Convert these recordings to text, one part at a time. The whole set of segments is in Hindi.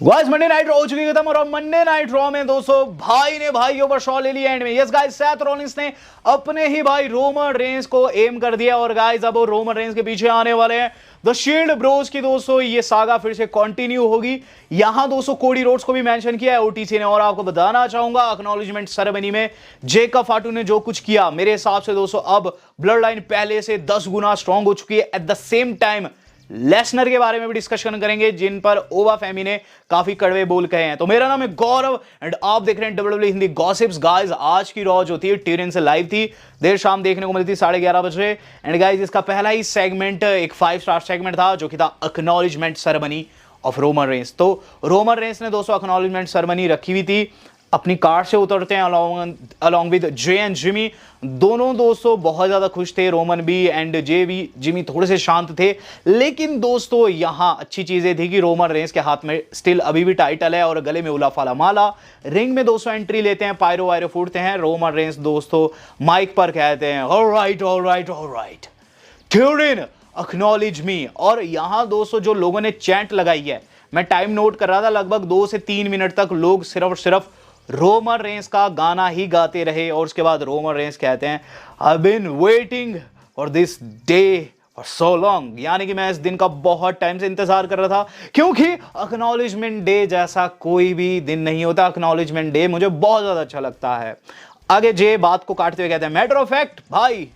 गाइस मंडे नाइट रॉ हो चुकी खत्म और मंडे नाइट रॉ में दोस्तों भाई ने भाई के ऊपर शॉ ले लिया एंड में। यस गाइस, सेथ रॉलिंस ने अपने ही भाई रोमन रेंस को एम कर दिया और गाइस अब वो रोमन रेंस के पीछे आने वाले हैं द शील्ड ब्रोस की। दोस्तों ये सागा फिर से कंटिन्यू होगी। यहां दोस्तों कोडी रोड्स को भी मेंशन किया है ओटीसी ने। और आपको बताना चाहूंगा एक्नॉलेजमेंट सेरेमनी में जेकब फाटू ने जो कुछ किया, मेरे हिसाब से दोस्तों अब ब्लड लाइन पहले से 10 गुना स्ट्रांग हो चुकी है। At the same time Lesnar के बारे में भी डिस्कशन करेंगे जिन पर ओवा फैमी ने काफी कड़वे बोल कहे हैं। तो मेरा नाम है गौरव एंड आप देख रहे हैं डब्ल्यूडब्ल्यूई हिंदी गॉसिप्स। गाइस आज की रॉ जो थी टीरियन से लाइव थी, देर शाम देखने को मिली थी 11:30 बजे। एंड गाइस इसका पहला ही सेगमेंट एक 5 स्टार सेगमेंट था जो कि था acknowledgement ceremony of Roman Reigns. तो रोमन रेंस ने दोस्तों एक्नॉलेजमेंट सेरेमनी रखी हुई थी, अपनी कार से उतरते हैं along with J and Jimmy. दोनों दोस्तों बहुत ज्यादा खुश थे, रोमन भी एंड जे भी। जिमी थोड़े से शांत थे, लेकिन दोस्तों यहां अच्छी चीजें थी कि रोमन रेंस के हाथ में स्टिल अभी भी टाइटल है और गले में उला फाला माला। रिंग में दोस्तों एंट्री लेते हैं, पायरो वायरो फूटते हैं। रोमन रेंस दोस्तों माइक पर कहते हैं alright alright alright Turin acknowledge me. और यहां दोस्तों जो लोगों ने चैंट लगाई है, मैं टाइम नोट कर रहा था, लगभग 2 से 3 मिनट तक लोग सिर्फ और सिर्फ रोमन रेंस का गाना ही गाते रहे। और उसके बाद रोमन रेंस कहते हैं I been waiting for this day for so long, यानी कि मैं इस दिन का बहुत टाइम से इंतजार कर रहा था, क्योंकि एक्नॉलेजमेंट डे जैसा कोई भी दिन नहीं होता। एक्नॉलेजमेंट डे मुझे बहुत ज्यादा अच्छा लगता है। आगे जे बात को काटते हुए कहते हैं मैटर ऑफ फैक्ट भाई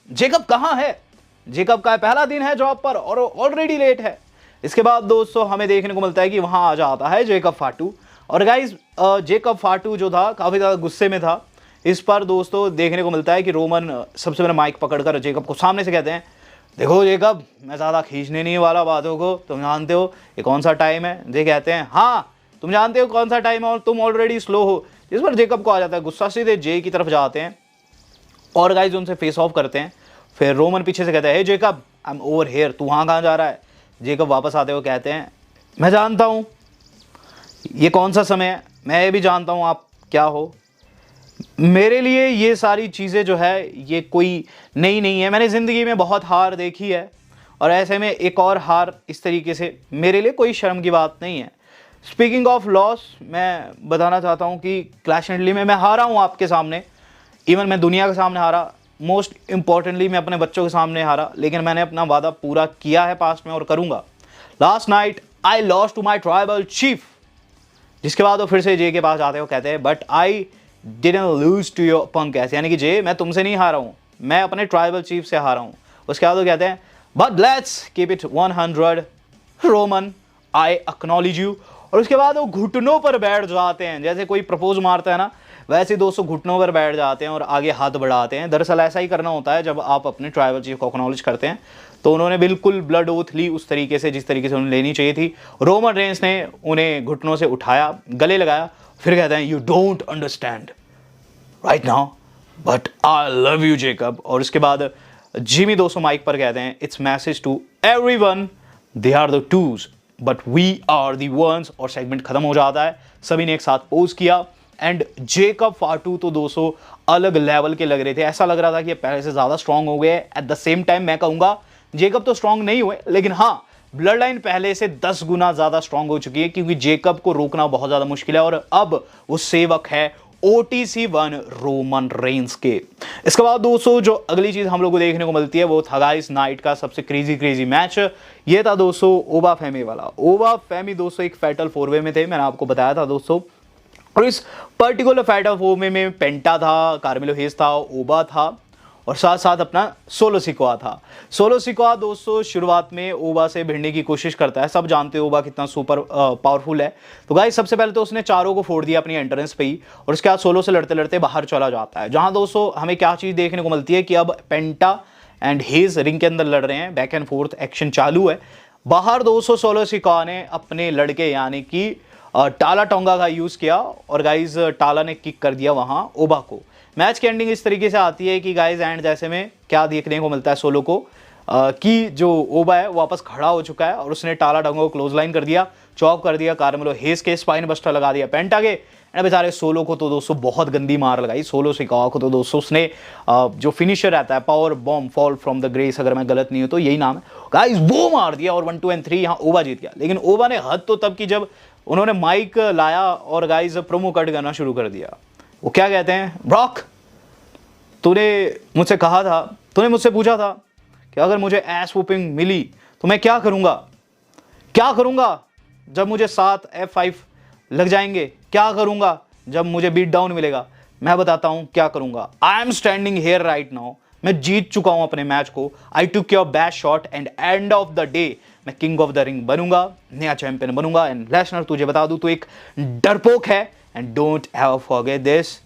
जेकब कहां है? जेकब का पहला दिन है जॉब पर और ऑलरेडी लेट है। इसके बाद दोस्तों हमें देखने को मिलता है कि वहां आ जाता है जेकब फाटू। और गाइस जेकब फाटू जो था काफी ज्यादा गुस्से में था। इस पर दोस्तों देखने को मिलता है कि रोमन सबसे पहले माइक पकड़कर जेकब को सामने से कहते हैं देखो जेकब, मैं ज्यादा खींचने नहीं वाला बातों को, तुम जानते हो ये कौन सा टाइम है। जे कहते हैं हाँ तुम जानते हो कौन सा टाइम है और तुम ऑलरेडी स्लो हो। जिस पर जेकब को आ जाता है गुस्सा, सीधे जे की तरफ जाते हैं और गाइस उनसे फेस ऑफ करते हैं। फिर रोमन पीछे से कहता है hey Jacob I am over here, तू वहां कहां जा रहा है? जेकब वापस आते हुए कहते हैं मैं जानता हूं ये कौन सा समय है, मैं भी जानता हूं आप क्या हो। मेरे लिए ये सारी चीज़ें जो है ये कोई नई नहीं है, मैंने ज़िंदगी में बहुत हार देखी है और ऐसे में एक और हार इस तरीके से मेरे लिए कोई शर्म की बात नहीं है। स्पीकिंग ऑफ लॉस, मैं बताना चाहता हूं कि क्लैश एंड ली में मैं हारा हूं आपके सामने, इवन मैं दुनिया के सामने हारा, मोस्ट इंपॉर्टेंटली मैं अपने बच्चों के सामने हारा, लेकिन मैंने अपना वादा पूरा किया है पास्ट में और करूँगा। Last night I lost to my tribal chief. जिसके बाद वो फिर से जे के पास जाते हो कहते हैं but I didn't lose to your punk, ऐसे यानी कि जे मैं तुमसे नहीं हारा हूं, मैं अपने ट्राइबल चीफ से हारा हूं। उसके बाद वो कहते हैं but let's keep it 100 Roman I acknowledge you. और उसके बाद वो घुटनों पर बैठ जाते हैं, जैसे कोई प्रपोज मारता है ना वैसे दोस्तों घुटनों पर बैठ जाते हैं और आगे हाथ बढ़ाते हैं। दरअसल ऐसा ही करना होता है जब आप अपने ट्राइबल चीफ को एक्नॉलेज करते हैं। तो उन्होंने बिल्कुल ब्लड ओथ ली उस तरीके से जिस तरीके से उन्हें लेनी चाहिए थी। रोमन रेंस ने उन्हें घुटनों से उठाया, गले लगाया, फिर कहते हैं you don't understand right now but I love you Jacob. और उसके बाद जिमी दोस्तों माइक पर कहते हैं it's message to everyone they are the twos but we are the ones. और सेगमेंट खत्म हो जाता है, सभी ने एक साथ पोज किया एंड जेकब फाटू तो दोस्तों अलग लेवल के लग रहे थे। ऐसा लग रहा था कि ये पहले से ज्यादा स्ट्रांग हो गए। एट द सेम टाइम मैं कहूंगा जेकब तो स्ट्रांग नहीं हुए, लेकिन हाँ ब्लड लाइन पहले से 10 गुना ज्यादा स्ट्रांग हो चुकी है, क्योंकि जेकब को रोकना बहुत ज्यादा मुश्किल है और अब वो सेवक है OTC 1 रोमन रेंस के। इसके बाद दोस्तों जो अगली चीज हम लोग को देखने को मिलती है वो था गाइस नाइट का सबसे क्रेजी मैच। ये था दोस्तों ओबा फैमी वाला। ओबा फैमी दोस्तों एक फैटल 4-वे में थे, मैंने आपको बताया था दोस्तों। और इस पर्टिकुलर फैटल 4-वे में पेंटा था, कार्मेलो हेज था, ओबा था और साथ साथ अपना सोलो सिक्वा था। सोलो सिक्वा दोस्तों शुरुआत में ओबा से भिड़ने की कोशिश करता है, सब जानते हो ओबा कितना सुपर पावरफुल है। तो गाइस सबसे पहले तो उसने चारों को फोड़ दिया अपनी एंट्रेंस पे ही और उसके बाद सोलो से लड़ते लड़ते बाहर चला जाता है। जहां दोस्तों हमें क्या चीज़ देखने को मिलती है कि अब पेंटा एंड हेज रिंग के अंदर लड़ रहे हैं, बैक एंड फोर्थ एक्शन चालू है। बाहर दोस्तों सोलो सिक्वा ने अपने लड़के यानी कि टाला टोंगा का यूज़ किया और गाइज टाला ने किक कर दिया वहाँ ओबा को। मैच की एंडिंग इस तरीके से आती है कि गाइज एंड जैसे में क्या देखने को मिलता है सोलो को कि जो ओबा है वापस खड़ा हो चुका है और उसने टाला टोंगा को क्लोज लाइन कर दिया, चॉप कर दिया, कार्मेलो हेज के स्पाइन बस्टर लगा दिया पेंटा के। एंड बेचारे सोलो को तो दोस्तों बहुत गंदी मार लगाई। सोलो सिक्वा को तो दोस्तों उसने जो फिनिशर रहता है power bomb fall from the grace, अगर मैं गलत नहीं हूं तो यही नाम है गाइज, वो मार दिया और 1, 2 एंड 3 यहाँ ओबा जीत गया। लेकिन ओबा ने हद तो तब की जब उन्होंने माइक लाया और गाइस प्रोमो कट करना शुरू कर दिया। वो क्या कहते हैं, ब्रॉक तूने मुझसे कहा था, तूने मुझसे पूछा था कि अगर मुझे एस वुपिंग मिली तो मैं क्या करूंगा जब मुझे 7 F5 लग जाएंगे, क्या करूंगा जब मुझे बीट डाउन मिलेगा। मैं बताता हूं क्या करूंगा। I am standing here right now, मैं जीत चुका हूं अपने मैच को। I took your best shot and end of the day मैं किंग ऑफ द रिंग बनूंगा, नया चैंपियन बनूंगा। एंड लेसनर तुझे बता दूं तो एक डरपोक है and don't ever forget this,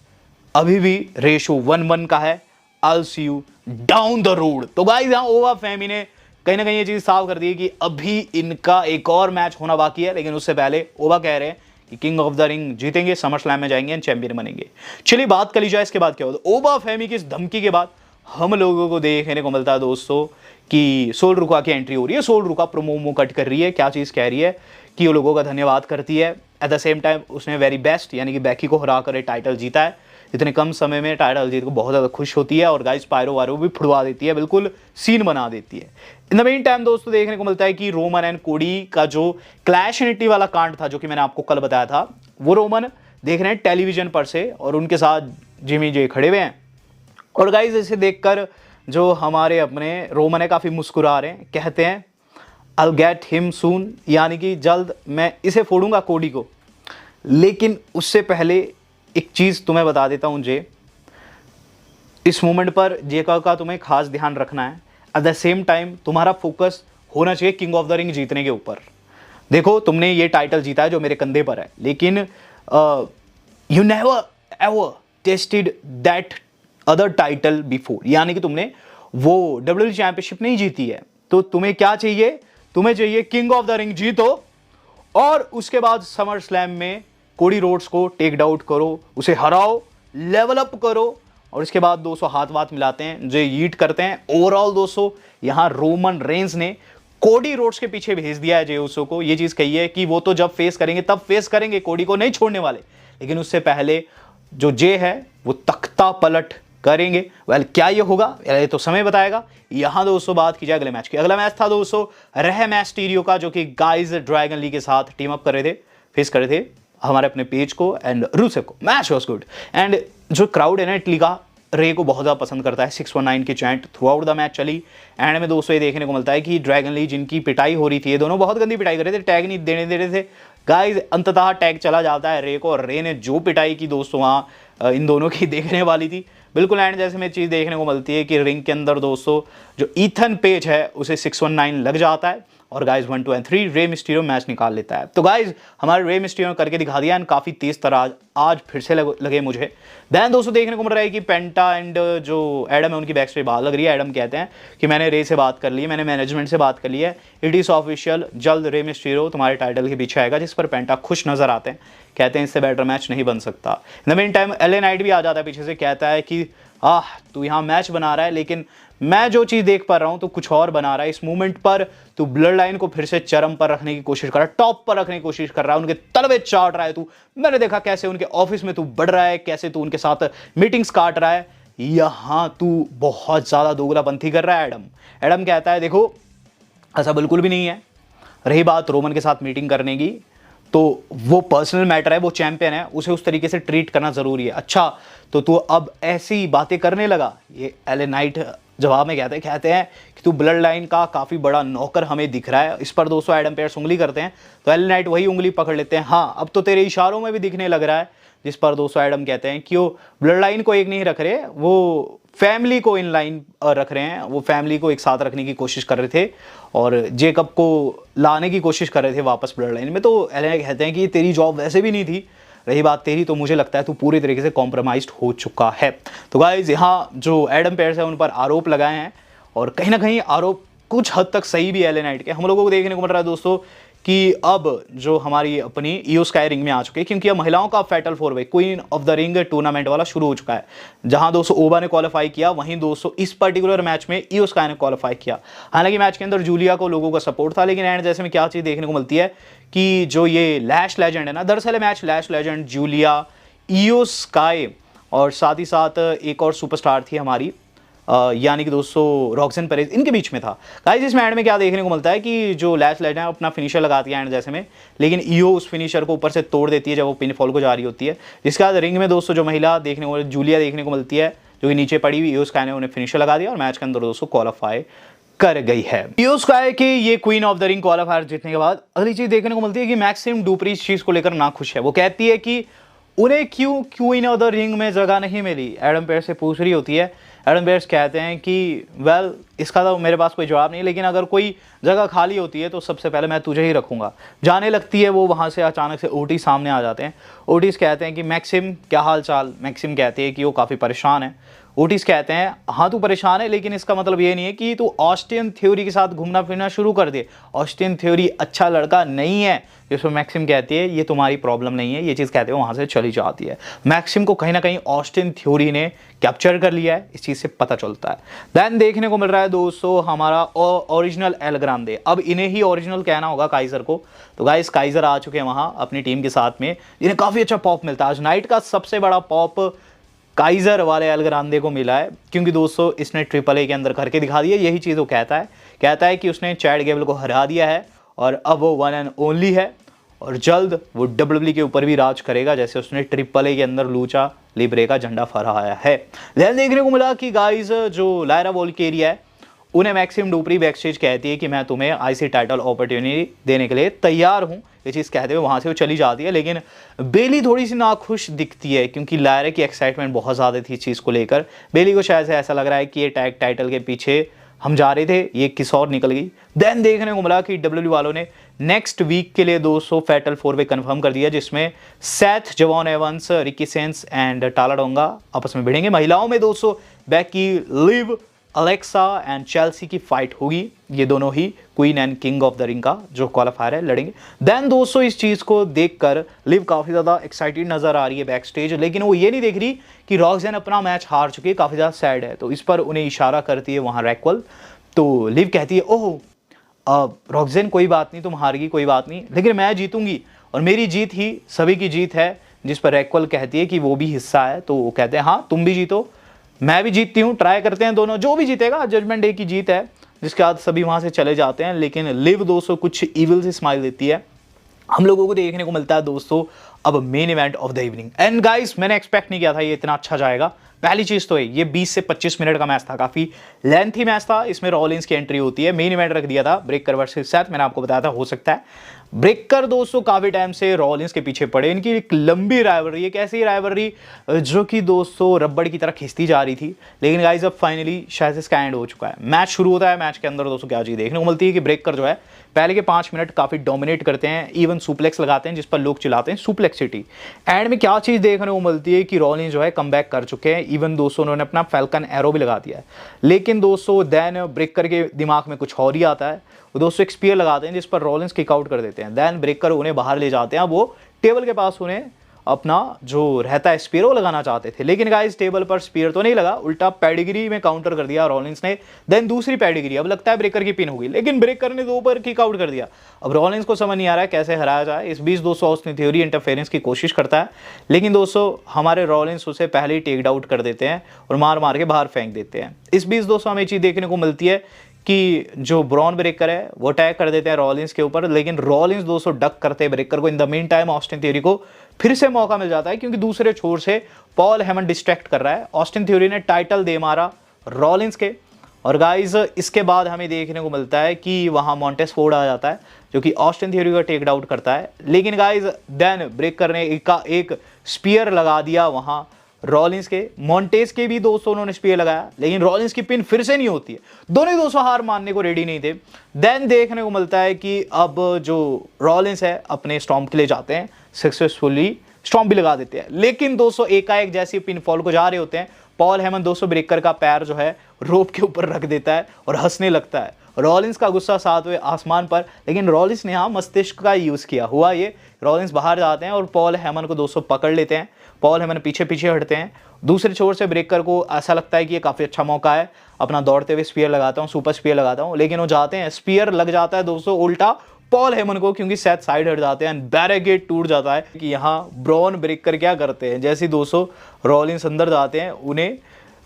अभी भी रेशो 1-1 का है। I'll see you down the road। तो गाइस यहाँ ओवा फैमी ने कहीं ना कहीं ये चीज साफ कर दी है कि अभी इनका एक और मैच होना बाकी है, लेकिन उससे पहले ओवा कह रहे हैं कि किंग ऑफ द रिंग जीतेंगे, समर स्लैम में जाएंगे एंड चैंपियन बनेंगे। चलिए बात कर ली जाए इसके बाद क्या होता है। ओवा फैमी की इस धमकी के बाद हम लोगों को देखने को मिलता है दोस्तों कि सोल रुका की एंट्री हो रही है। सोल रुका प्रोमो कट कर रही है, क्या चीज कह रही है कि वो लोगों का धन्यवाद करती है। एट द सेम टाइम उसने वेरी बेस्ट यानी कि बैकी को हरा कर टाइटल जीता है। इतने कम समय में टाइटल जीत को बहुत ज़्यादा खुश होती है और गाइस पायरो वायरो भी फुड़वा देती है, बिल्कुल सीन बना देती है। इन द मेन टाइम दोस्तों देखने को मिलता है कि रोमन एंड कोडी का जो क्लैश यूनिटी वाला कांड था, जो कि मैंने आपको कल बताया था, वो रोमन देख रहे हैं टेलीविजन पर से और उनके साथ जिमी जे खड़े हुए हैं। और गाइस इसे देखकर जो हमारे अपने रोमन है काफ़ी मुस्कुरा रहे हैं, कहते हैं I'll get him soon, यानी कि जल्द मैं इसे फोड़ूंगा कोडी को। लेकिन उससे पहले एक चीज़ तुम्हें बता देता हूं जे, इस मोमेंट पर जेका का तुम्हें खास ध्यान रखना है। एट द सेम टाइम तुम्हारा फोकस होना चाहिए किंग ऑफ द रिंग जीतने के ऊपर। देखो तुमने ये टाइटल जीता है जो मेरे कंधे पर है, लेकिन you never ever tested that other title before, यानी कि तुमने वो WWE चैंपियनशिप नहीं जीती है। तो तुम्हें क्या चाहिए, तुम्हें चाहिए किंग ऑफ द रिंग जीतो और उसके बाद समर स्लैम में कोडी रोड्स को टेक डाउट करो, उसे हराओ, लेवल अप करो और इसके बाद दोस्तों हाथ वाथ मिलाते हैं, जो यीट करते हैं। ओवरऑल दोस्तों यहां रोमन रेंस ने कोडी रोड्स के पीछे भेज दिया है जे उसो को। ये चीज कही है कि वो तो जब फेस करेंगे तब फेस करेंगे, कोडी को नहीं छोड़ने वाले, लेकिन उससे पहले जो जे है वो तख्ता पलट करेंगे। वेल क्या ये होगा ये तो समय बताएगा। यहां दोस्तों बात की जाए अगले मैच की। अगला मैच था दोस्तों रह मैस्टीरियो का, जो कि गाइस ड्रैगन लीग के साथ टीम अप कर रहे थे, फेस कर रहे थे हमारे अपने पेज को एंड रूसेफ को। मैच वाज गुड एंड जो क्राउड है ना इटली का रे को बहुत ज़्यादा पसंद करता है। 619 की chant through out the match चली। एंड में दोस्तों ये देखने को मिलता है कि ड्रैगन लीग जिनकी पिटाई हो रही थी, ये दोनों बहुत गंदी पिटाई कर रहे थे, टैग नहीं देने दे रहे थे गाइस। अंततः टैग चला जाता है रे को और रे ने जो पिटाई की दोस्तों वहाँ इन दोनों की देखने वाली थी बिल्कुल। एंड जैसे में चीज़ देखने को मिलती है कि रिंग के अंदर दोस्तों जो ईथन पेज है उसे 619 लग जाता है और गाइस 1 2 3 रे मिस्टीरियो मैच निकाल लेता है। तो गाइस हमारे रे मिस्टीरियो करके दिखा दिया एंड काफ़ी तेज़ तरह आज फिर से लगे मुझे। देन दोस्तों देखने को मिल रहा है कि पेंटा एंड जो एडम है उनकी बैक स्टेज बाहर लग रही है। एडम कहते हैं कि मैंने रे से बात कर ली है, मैंने मैनेजमेंट से बात कर ली है, इट इज़ ऑफिशियल, जल्द रे मिस्टीरियो तुम्हारे टाइटल के पीछे आएगा। जिस पर पेंटा खुश नजर आते हैं, कहते हैं इससे बेटर मैच नहीं बन सकता। In the main time LA night भी आ जाता है पीछे से, कहता है कि तू यहाँ मैच बना रहा है लेकिन मैं जो चीज़ देख पा रहा हूँ तो कुछ और बना रहा है। इस मूवमेंट पर तू ब्लड लाइन को फिर से चरम पर रखने की कोशिश कर रहा है, टॉप पर रखने की कोशिश कर रहा है, उनके तलवे चाट रहा है तू। मैंने देखा कैसे उनके ऑफिस में तू बढ़ रहा है, कैसे तू उनके साथ मीटिंग्स काट रहा है, यहाँ तू बहुत ज़्यादा दोगलापंथी कर रहा है। एडम कहता है देखो ऐसा बिल्कुल भी नहीं है। रही बात रोमन के साथ मीटिंग करने की, तो वो पर्सनल मैटर है, वो चैंपियन है, उसे उस तरीके से ट्रीट करना ज़रूरी है। अच्छा तो तू अब ऐसी बातें करने लगा। ये एलए नाइट जवाब में कहते हैं कि तू ब्लड लाइन का काफ़ी बड़ा नौकर हमें दिख रहा है। इस पर दोस्तों एडम पेयर्स उंगली करते हैं तो एलए नाइट वही उंगली पकड़ लेते हैं, हाँ अब तो तेरे इशारों में भी दिखने लग रहा है। जिस पर दोस्तों एडम कहते हैं कि वो ब्लड लाइन को एक नहीं रख रहे, वो फैमिली को इन लाइन रख रहे हैं, वो फैमिली को एक साथ रखने की कोशिश कर रहे थे और जेकब को लाने की कोशिश कर रहे थे वापस ब्लड लाइन में। तो एलए कहते हैं कि तेरी जॉब वैसे भी नहीं थी, रही बात तेरी तो मुझे लगता है तू पूरी तरीके से कॉम्प्रोमाइज्ड हो चुका है। तो गाइज यहाँ जो एडम पेयर्स है उन पर आरोप लगाए हैं और कहीं ना कहीं आरोप कुछ हद तक सही भी एलए नाइट के। हम लोगों को देखने को मिल रहा है दोस्तों कि अब जो हमारी अपनी ईओ स्काई रिंग में आ चुके हैं, क्योंकि अब महिलाओं का फैटल 4-वे queen of the ring tournament वाला शुरू हो चुका है। जहां दोस्तों ओबा ने क्वालिफाई किया, वहीं दोस्तों इस पर्टिकुलर मैच में ईओ स्काई ने क्वालिफाई किया। हालांकि मैच के अंदर जूलिया को लोगों का सपोर्ट था, लेकिन एंड जैसे में क्या चीज़ देखने को मिलती है कि जो ये लैश लेजेंड है ना, दरअसल मैच लैश लेजेंड, जूलिया, ईओ स्काई और साथ ही साथ एक और सुपरस्टार थी हमारी यानी कि दोस्तों रॉक्सन पेरेज, इनके बीच में था। गाइस इसमें एंड में क्या देखने को मिलता है कि जो लैश लाइट है अपना फिनिशर लगाती है एंड जैसे में, लेकिन ईओ उस फिनिशर को ऊपर से तोड़ देती है जब वो पिन फॉल को जा रही होती है। जिसके बाद रिंग में दोस्तों जो महिला देखने को, जूलिया देखने को मिलती है जो कि नीचे पड़ी हुई, ईओ स्काई ने उन्हें फिनिशर लगा दिया और मैच के अंदर दोस्तों क्वालिफाई कर गई है। ईओ स्काई के ये queen of the ring qualifier जीतने के बाद अगली चीज देखने को मिलती है कि मैक्सिम डुप्री इस चीज को लेकर ना खुश है। वो कहती है कि उन्हें क्यों क्वीन ऑफ द रिंग में जगह नहीं मिली। एडम पेयर्स से पूछ रही होती है। एडम पेयर्स कहते हैं कि वेल इसका तो मेरे पास कोई जवाब नहीं, लेकिन अगर कोई जगह खाली होती है तो सबसे पहले मैं तुझे ही रखूंगा। जाने लगती है वो, वहाँ से अचानक से ओटी सामने आ जाते हैं। ओटिस कहते हैं कि मैक्सिम क्या हाल चाल। मैक्सिम कहते हैं कि वो काफ़ी परेशान है। ओटिस कहते हैं हाँ तू परेशान है, लेकिन इसका मतलब ये नहीं है कि तू ऑस्टिन थ्योरी के साथ घूमना फिरना शुरू कर दे। ऑस्टिन थ्योरी अच्छा लड़का नहीं है। जिसमें मैक्सिम कहती है ये तुम्हारी प्रॉब्लम नहीं है, ये चीज़ कहते हुए वहाँ से चली जाती है। मैक्सिम को कहीं ना कहीं ऑस्टिन थ्योरी ने कैप्चर कर लिया है, इस चीज़ से पता चलता है। देन देखने को मिल रहा है दोस्तों हमारा ओरिजिनल एल ग्रांडे। अब इन्हें ही ओरिजिनल कहना होगा काइजर को। तो गाइस काइजर आ चुके हैं वहाँ अपनी टीम के साथ में, इन्हें काफ़ी अच्छा पॉप मिलता है। आज नाइट का सबसे बड़ा पॉप काइजर वाले एल ग्रांडे को मिला है, क्योंकि दोस्तों इसने AAA के अंदर करके दिखा दिया। यही चीज़ वो कहता है कि उसने चैड गेबल को हरा दिया है और अब वो वन एंड ओनली है और जल्द वो WWE के ऊपर भी राज करेगा, जैसे उसने AAA के अंदर लूचा लिब्रे का झंडा फहराया है। देन देखने को मिला कि गाइस जो लायरा वोल्केरिया है उन्हें मैक्सिम डुप्री बैकस्टेज कहती है कि मैं तुम्हें IC टाइटल अपॉर्चुनिटी देने के लिए तैयार हूँ। ये चीज़ कहते हुए वहाँ से वो चली जाती है, लेकिन बेली थोड़ी सी नाखुश दिखती है क्योंकि लायरा की एक्साइटमेंट बहुत ज़्यादा थी इस चीज़ को लेकर। बेली को शायद से ऐसा लग रहा है कि ये टैग टाइटल के पीछे हम जा रहे थे, ये किस और निकल गई। देन देखने को मिला कि WWE वालों ने नेक्स्ट वीक के लिए 200 फैटल 4-वे कंफर्म कर दिया, जिसमें Seth, Jevon Evans, Ricky Saints and Tala Tonga आपस में भिड़ेंगे। महिलाओं में 200 Becky, Liv, Alexa and Chelsea की फाइट होगी। ये दोनों ही queen and king of the ring का जो क्वालिफायर है लड़ेंगे। देन दोस्तों इस चीज़ को देखकर लिव काफ़ी ज़्यादा एक्साइटेड नज़र आ रही है बैक स्टेज, लेकिन वो ये नहीं देख रही कि रॉक्सन अपना मैच हार चुकी है, काफ़ी ज़्यादा सैड है। तो इस पर उन्हें इशारा करती है वहाँ रैक्वल। तो लिव कहती है ओह रॉक्सन कोई बात नहीं, तुम हार गई कोई बात नहीं, लेकिन मैं जीतूंगी और मेरी जीत ही सभी की जीत है। जिस पर रैक्वल कहती है कि वो भी हिस्सा है। तो वो कहते हैं हाँ तुम भी जीतो मैं भी जीतती हूँ, ट्राई करते हैं दोनों, जो भी जीतेगा जजमेंट डे की जीत है। जिसके बाद सभी वहाँ से चले जाते हैं, लेकिन लिव दोस्तों कुछ इविल से स्माइल देती है। हम लोगों को देखने को मिलता है दोस्तों अब main event of the evening. And guys मैंने एक्सपेक्ट नहीं किया था ये इतना अच्छा जाएगा। पहली चीज़ तो है ये 20 से 25 मिनट का मैच था, काफ़ी लेंथी मैच था। इसमें रॉलिंस की एंट्री होती है। मेन इवेंट रख दिया था ब्रेकर वर्सेस सेथ, मैंने आपको बताया था हो सकता है ब्रेकर दोस्तों काफ़ी टाइम से रॉलिंस के पीछे पड़े। इनकी एक लंबी राइवलरी, एक ऐसी राइवलरी जो कि दोस्तों रबड़ की तरह खिंचती जा रही थी, लेकिन गाइस अब फाइनली शायद इसका एंड हो चुका है। मैच शुरू होता है, मैच के अंदर दोस्तों क्या चीज़ देखने को मिलती है कि ब्रेकर जो है पहले के 5 मिनट काफ़ी डोमिनेट करते हैं, इवन सुप्लेक्स लगाते हैं जिस पर लोग चिल्लाते हैं सुप्लेक्स सिटी। एंड में क्या चीज़ देखने को मिलती है कि रॉलिंस जो है कमबैक कर चुके हैं। इवन दोस्तों उन्होंने अपना फैल्कन एरो भी लगा दिया है, लेकिन दोस्तों देन ब्रेकर के दिमाग में कुछ और ही आता है। वो दोस्तों एक स्पीयर लगाते हैं जिस पर रॉलिंस किक आउट कर देते हैं। देन ब्रेकर उन्हें बाहर ले जाते हैं। वो टेबल के पास उन्हें अपना जो रहता है स्पीयर वो लगाना चाहते थे, लेकिन गाइस टेबल पर स्पीयर तो नहीं लगा, उल्टा पेडिग्री में काउंटर कर दिया रॉलिंस ने। देन दूसरी पेडिग्री, अब लगता है ब्रेकर की पिन होगी, लेकिन ब्रेकर ने 2 पर किक आउट कर दिया। अब रॉलिंस को समझ नहीं आ रहा है कैसे हराया जाए। इस बीच दोस्तों ऑस्टिन थ्योरी इंटरफेरेंस की कोशिश करता है, लेकिन दोस्तों हमारे रॉलिंस उसे पहले ही टेक आउट कर देते हैं और मार मार के बाहर फेंक देते हैं। इस बीच दोस्तों हमें चीज़ देखने को मिलती है कि जो ब्रॉन ब्रेकर है वो अटैक कर देते हैं रॉलिंस के ऊपर, लेकिन रॉलिंस दोस्तों डक करते हैं ब्रेकर को। In the mean time Austin theory को फिर से मौका मिल जाता है, क्योंकि दूसरे छोर से पॉल हेमन डिस्ट्रैक्ट कर रहा है। ऑस्टिन थ्योरी ने टाइटल दे मारा रॉलिंस के। और गाइज इसके बाद हमें देखने को मिलता है कि वहाँ मॉन्टेस फोर्ड आ जाता है जो कि ऑस्टिन थ्योरी का टेक आउट करता है, लेकिन गाइज देन ब्रेकर ने एक स्पीयर लगा दिया वहाँ रॉलिंस के। मॉन्टेस के भी दोस्तों उन्होंने स्पीयर लगाया, लेकिन रॉलिंस की पिन फिर से नहीं होती है। दोनों दोस्तों हार मानने को रेडी नहीं थे। देन देखने को मिलता है कि अब जो रॉलिंस है अपने स्टॉम्प के लिए जाते हैं, सक्सेसफुली स्टॉम्प भी लगा देते हैं, लेकिन दोस्तों एकाएक जैसे पिन फॉल को जा रहे होते हैं, पॉल हेमन दोस्तों ब्रेकर का पैर जो है रोप के ऊपर रख देता है और हंसने लगता है। रॉलिंस का गुस्सा 7वें आसमान पर, लेकिन रॉलिंस ने यहाँ मस्तिष्क का यूज़ किया। हुआ ये, रॉलिंस बाहर जाते हैं और पॉल हेमन को दोस्तों पकड़ लेते हैं। पॉल हेमन पीछे पीछे हटते हैं। दूसरे छोर से ब्रेकर को ऐसा लगता है कि ये काफ़ी अच्छा मौका है, अपना दौड़ते हुए स्पीयर लगाता हूँ, सुपर स्पीयर लगाता हूँ, लेकिन वो जाते हैं, स्पीयर लग जाता है दोस्तों उल्टा पॉल हेमन को, क्योंकि सेथ साइड हट जाते हैं। बैरिकेड टूट जाता है कि यहाँ ब्रॉन ब्रेकर क्या करते हैं, जैसे दोस्तों रॉलिंस अंदर जाते हैं, उन्हें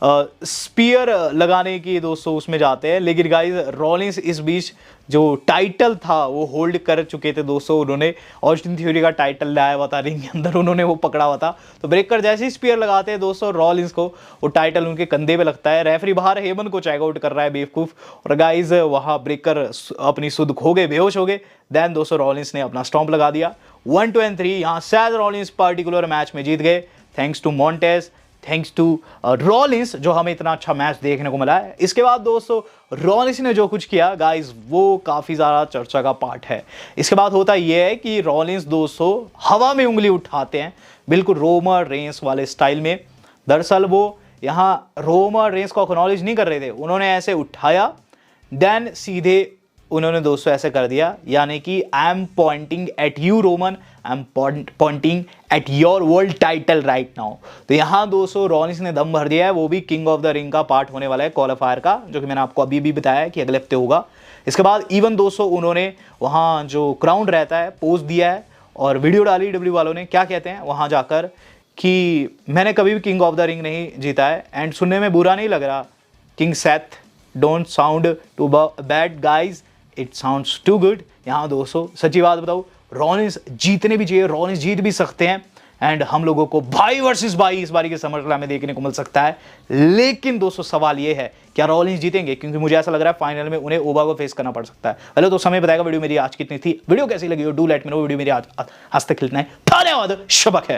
स्पीयर लगाने की दोस्तों उसमें जाते हैं, लेकिन गाइस रॉलिंस इस बीच जो टाइटल था वो होल्ड कर चुके थे दोस्तों। उन्होंने ऑस्टिन थ्योरी का टाइटल लाया हुआ था रिंग के अंदर, उन्होंने वो पकड़ा हुआ था। तो ब्रेकर जैसे ही स्पीयर लगाते हैं दोस्तों रॉलिंस को, वो टाइटल उनके कंधे पे लगता है। रेफरी बाहर हेमन को चेकआउट कर रहा है बेवकूफ, और गाइस वहाँ ब्रेकर अपनी सुध खो गए, बेहोश हो गए। देन दोस्तों रॉलिंस ने अपना स्टॉम्प लगा दिया। 1, 2 and 3 यहाँ सैथ रॉलिंस पर्टिकुलर मैच में जीत गए, thanks to Montez, thanks to Rollins, जो हमें इतना अच्छा मैच देखने को मिला है। इसके बाद दोस्तों रॉलिंस ने जो कुछ किया गाइस वो काफ़ी ज़्यादा चर्चा का पार्ट है। इसके बाद होता यह है कि रॉलिंस दोस्तों हवा में उंगली उठाते हैं, बिल्कुल रोमन रेंस वाले स्टाइल में। दरअसल वो यहाँ रोमन रेंस को एक्नॉलेज नहीं कर रहे थे, उन्होंने ऐसे उठाया, देन सीधे उन्होंने दोस्तों ऐसे कर दिया, यानी कि I am pointing eight you Roman, I am pointing at your world title right now. तो यहाँ दोस्तों रॉलिंस ने दम भर दिया है, वो भी किंग ऑफ द रिंग का पार्ट होने वाला है क्वालिफायर का, जो कि मैंने आपको अभी भी बताया है कि अगले हफ्ते होगा। इसके बाद इवन दोस्तों उन्होंने वहाँ जो क्राउन रहता है पोज दिया है और वीडियो डाली डब्ल्यू वालों ने, क्या कहते हैं वहाँ जाकर कि मैंने कभी भी किंग ऑफ द रिंग नहीं जीता है, एंड सुनने में बुरा नहीं लग रहा, King Seth don't sound too bad guys, it sounds too good. यहाँ दोस्तों सच्ची बात बताऊँ, रॉलिंस जीतने भी चाहिए, रॉलिंस जीत भी सकते हैं, एंड हम लोगों को भाई वर्सेस भाई इस बारी के समरस्लैम में देखने को मिल सकता है। लेकिन दोस्तों सवाल ये है क्या रॉलिंस जीतेंगे, क्योंकि मुझे ऐसा लग रहा है फाइनल में उन्हें ओबा को फेस करना पड़ सकता है। पहले तो समय बताएगा वीडियो मेरी आज कितनी थी, वीडियो कैसी लगी हो do let me know, video मेरी आज तक खिलना है। धन्यवाद, शबक है।